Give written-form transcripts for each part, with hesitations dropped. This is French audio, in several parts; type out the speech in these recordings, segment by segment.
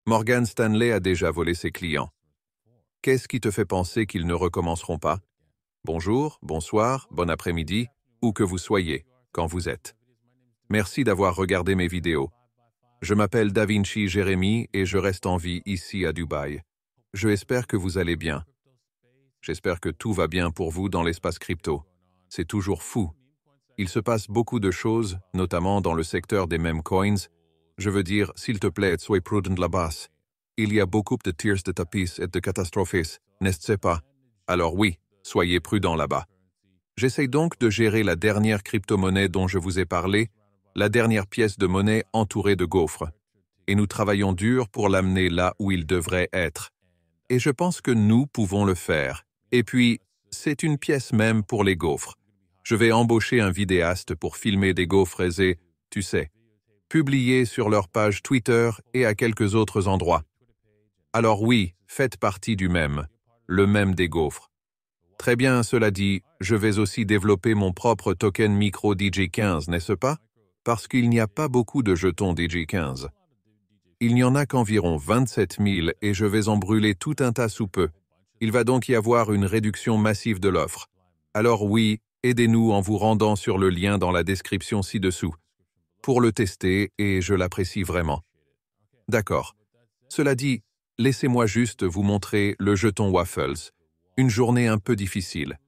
Morgan Stanley a déjà volé ses clients. Qu'est-ce qui te fait penser qu'ils ne recommenceront pas? Bonjour, bonsoir, bon après-midi, où que vous soyez, quand vous êtes. Merci d'avoir regardé mes vidéos. Je m'appelle Da Vinci Jérémy et je reste en vie ici à Dubaï. Je espère que vous allez bien. J'espère que tout va bien pour vous dans l'espace crypto. C'est toujours fou. Il se passe beaucoup de choses, notamment dans le secteur des meme coins. Je veux dire, s'il te plaît, sois prudent là-bas. Il y a beaucoup de tirs de tapis et de catastrophes, n'est-ce pas? Alors oui, soyez prudent là-bas. J'essaye donc de gérer la dernière crypto-monnaie dont je vous ai parlé, la dernière pièce de monnaie entourée de gaufres. Et nous travaillons dur pour l'amener là où il devrait être. Et je pense que nous pouvons le faire. Et puis, c'est une pièce même pour les gaufres. Je vais embaucher un vidéaste pour filmer des gaufres et, tu sais, publier sur leur page Twitter et à quelques autres endroits. Alors oui, faites partie du mème, le mème des gaufres. Très bien, cela dit, je vais aussi développer mon propre token micro DJ15, n'est-ce pas? Parce qu'il n'y a pas beaucoup de jetons DJ15. Il n'y en a qu'environ 27 000 et je vais en brûler tout un tas sous peu. Il va donc y avoir une réduction massive de l'offre. Alors oui, aidez-nous en vous rendant sur le lien dans la description ci-dessous. Pour le tester et je l'apprécie vraiment. D'accord. Cela dit, laissez-moi juste vous montrer le jeton Waffles. Une journée un peu difficile.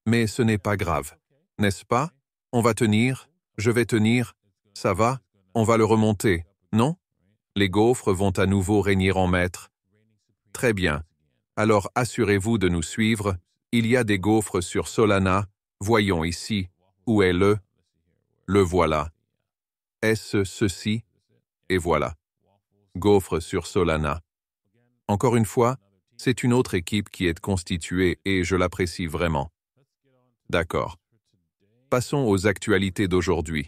Mais ce n'est pas grave. N'est-ce pas? On va tenir, je vais tenir, ça va, on va le remonter, non? Les gaufres vont à nouveau régner en maître. Très bien. Alors assurez-vous de nous suivre. Il y a des gaufres sur Solana. Voyons ici. Où est le? Le voilà. Est-ce ceci? Et voilà. Gaufres sur Solana. Encore une fois, c'est une autre équipe qui est constituée et je l'apprécie vraiment. D'accord. Passons aux actualités d'aujourd'hui.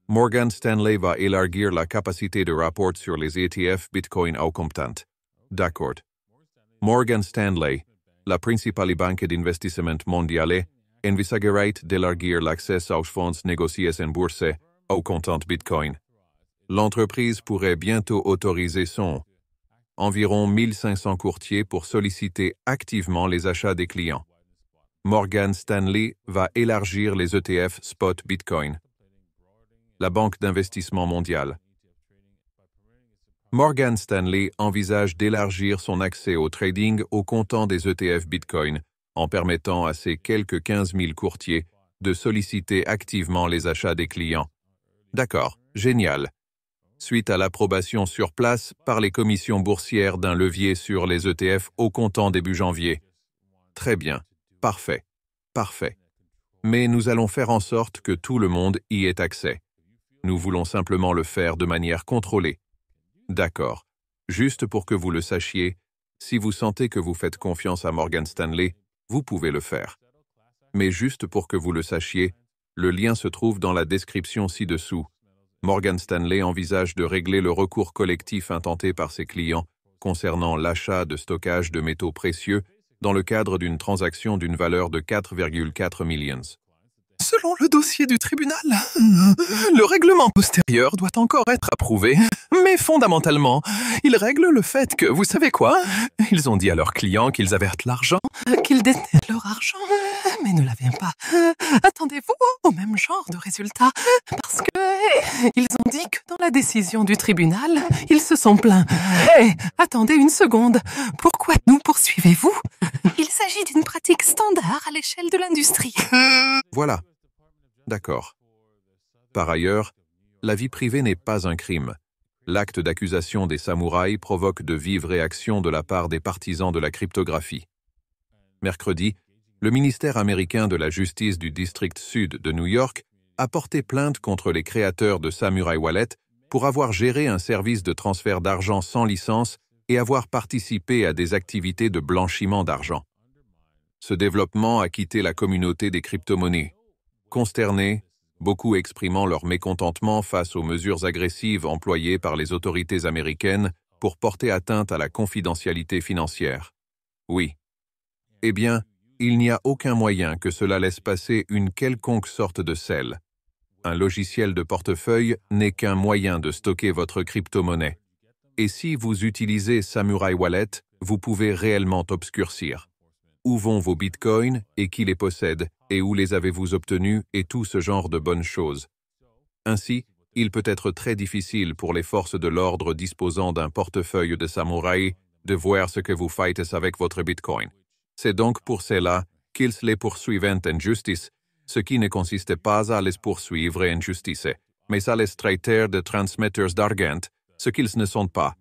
Morgan Stanley va élargir la capacité de rapport sur les ETF Bitcoin au comptant. D'accord. Morgan Stanley, la principale banque d'investissement mondiale, envisagerait d'élargir l'accès aux fonds négociés en bourse au comptant Bitcoin. L'entreprise pourrait bientôt autoriser environ 1500 courtiers pour solliciter activement les achats des clients. Morgan Stanley va élargir les ETF Spot Bitcoin. La banque d'investissement mondiale. Morgan Stanley envisage d'élargir son accès au trading au comptant des ETF Bitcoin en permettant à ses quelques 15 000 courtiers de solliciter activement les achats des clients. D'accord, génial. Suite à l'approbation sur place par les commissions boursières d'un levier sur les ETF au comptant début janvier. Très bien, parfait. Mais nous allons faire en sorte que tout le monde y ait accès. Nous voulons simplement le faire de manière contrôlée. D'accord. Juste pour que vous le sachiez, si vous sentez que vous faites confiance à Morgan Stanley, vous pouvez le faire. Mais juste pour que vous le sachiez, le lien se trouve dans la description ci-dessous. Morgan Stanley envisage de régler le recours collectif intenté par ses clients concernant l'achat de stockage de métaux précieux dans le cadre d'une transaction d'une valeur de 4,4 millions. Selon le dossier du tribunal, le règlement postérieur doit encore être approuvé. Mais fondamentalement, il règle le fait que, vous savez quoi? Ils ont dit à leurs clients qu'ils avaient l'argent, qu'ils détenaient leur argent, mais ne l'avaient pas. Attendez-vous au même genre de résultat? Parce que ils ont dit que dans la décision du tribunal, ils se sont plaints. Attendez une seconde. Pourquoi nous poursuivez-vous? Il s'agit d'une pratique standard à l'échelle de l'industrie. Voilà. D'accord. Par ailleurs, la vie privée n'est pas un crime. L'acte d'accusation des samouraïs provoque de vives réactions de la part des partisans de la cryptographie. Mercredi, le ministère américain de la Justice du district sud de New York a porté plainte contre les créateurs de Samurai Wallet pour avoir géré un service de transfert d'argent sans licence et avoir participé à des activités de blanchiment d'argent. Ce développement a quitté la communauté des crypto-monnaies. Consternés, beaucoup exprimant leur mécontentement face aux mesures agressives employées par les autorités américaines pour porter atteinte à la confidentialité financière. Oui. Eh bien, il n'y a aucun moyen que cela laisse passer une quelconque sorte de sel. Un logiciel de portefeuille n'est qu'un moyen de stocker votre crypto-monnaie. Et si vous utilisez Samurai Wallet, vous pouvez réellement obscurcir. Où vont vos bitcoins et qui les possède et où les avez-vous obtenus et tout ce genre de bonnes choses. Ainsi, il peut être très difficile pour les forces de l'ordre disposant d'un portefeuille de samouraï de voir ce que vous faites avec votre bitcoin. C'est donc pour cela qu'ils les poursuivent en justice, ce qui ne consiste pas à les poursuivre en justice, mais à les traiter de transmetteurs d'argent, ce qu'ils ne sont pas.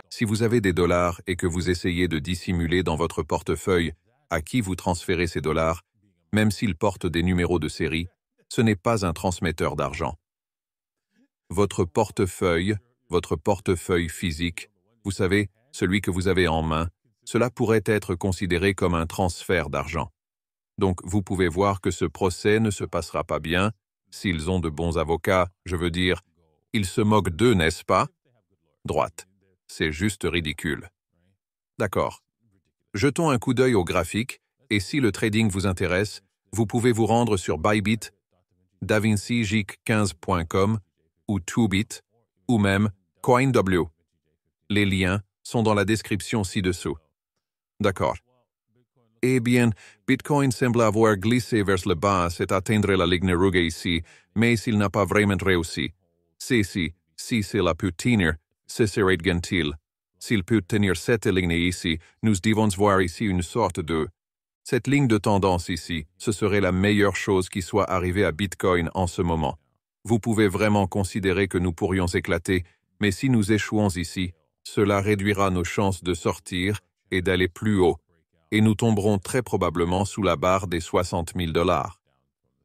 Si vous avez des dollars et que vous essayez de dissimuler dans votre portefeuille à qui vous transférez ces dollars, même s'ils portent des numéros de série, ce n'est pas un transmetteur d'argent. Votre portefeuille physique, vous savez, celui que vous avez en main, cela pourrait être considéré comme un transfert d'argent. Donc vous pouvez voir que ce procès ne se passera pas bien, s'ils ont de bons avocats, je veux dire, ils se moquent d'eux, n'est-ce pas? Droite. C'est juste ridicule. D'accord. Jetons un coup d'œil au graphique, et si le trading vous intéresse, vous pouvez vous rendre sur Bybit, davincijic15.com ou Tubit, ou même CoinW. Les liens sont dans la description ci-dessous. D'accord. Eh bien, Bitcoin semble avoir glissé vers le bas et atteindre la ligne rouge ici, mais il n'a pas vraiment réussi. Si c'est la peut tenir, ce serait gentil. S'il peut tenir cette ligne ici, nous devons voir ici une sorte de... Cette ligne de tendance ici, ce serait la meilleure chose qui soit arrivée à Bitcoin en ce moment. Vous pouvez vraiment considérer que nous pourrions éclater, mais si nous échouons ici, cela réduira nos chances de sortir et d'aller plus haut, et nous tomberons très probablement sous la barre des 60 000 $.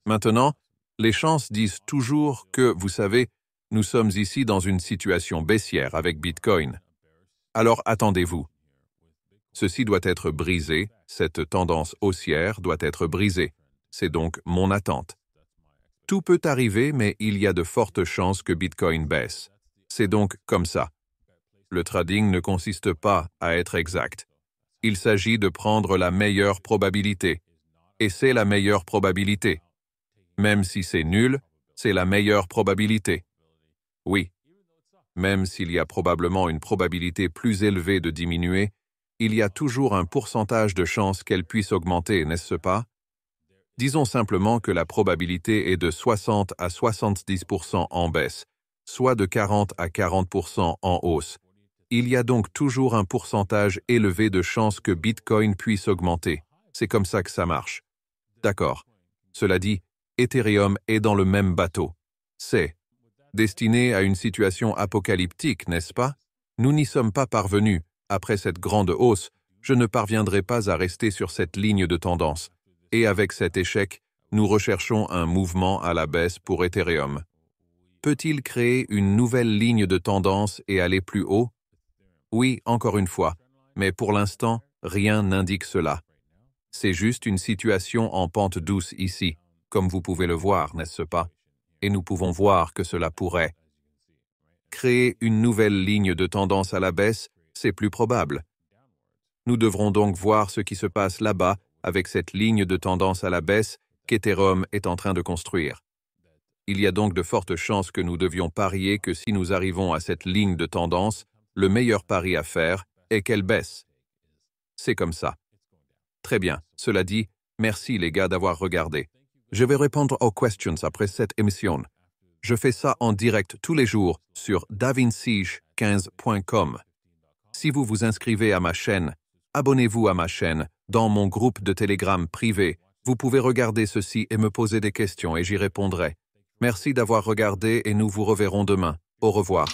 Maintenant, les chances disent toujours que, vous savez, nous sommes ici dans une situation baissière avec Bitcoin. Alors attendez-vous. Ceci doit être brisé, cette tendance haussière doit être brisée. C'est donc mon attente. Tout peut arriver, mais il y a de fortes chances que Bitcoin baisse. C'est donc comme ça. Le trading ne consiste pas à être exact. Il s'agit de prendre la meilleure probabilité. Et c'est la meilleure probabilité. Même si c'est nul, c'est la meilleure probabilité. Oui. Même s'il y a probablement une probabilité plus élevée de diminuer, il y a toujours un pourcentage de chances qu'elle puisse augmenter, n'est-ce pas? Disons simplement que la probabilité est de 60 à 70% en baisse, soit de 40 à 40% en hausse. Il y a donc toujours un pourcentage élevé de chances que Bitcoin puisse augmenter. C'est comme ça que ça marche. D'accord. Cela dit, Ethereum est dans le même bateau. C'est destiné à une situation apocalyptique, n'est-ce pas? Nous n'y sommes pas parvenus. Après cette grande hausse, je ne parviendrai pas à rester sur cette ligne de tendance. Et avec cet échec, nous recherchons un mouvement à la baisse pour Ethereum. Peut-il créer une nouvelle ligne de tendance et aller plus haut? Oui, encore une fois, mais pour l'instant, rien n'indique cela. C'est juste une situation en pente douce ici, comme vous pouvez le voir, n'est-ce pas? Et nous pouvons voir que cela pourrait. Créer une nouvelle ligne de tendance à la baisse, c'est plus probable. Nous devrons donc voir ce qui se passe là-bas avec cette ligne de tendance à la baisse qu'Ethereum est en train de construire. Il y a donc de fortes chances que nous devions parier que si nous arrivons à cette ligne de tendance, le meilleur pari à faire est qu'elle baisse. C'est comme ça. Très bien. Cela dit, merci les gars d'avoir regardé. Je vais répondre aux questions après cette émission. Je fais ça en direct tous les jours sur davincijic15.com. Si vous vous inscrivez à ma chaîne, abonnez-vous à ma chaîne, dans mon groupe de Telegram privé. Vous pouvez regarder ceci et me poser des questions et j'y répondrai. Merci d'avoir regardé et nous vous reverrons demain. Au revoir.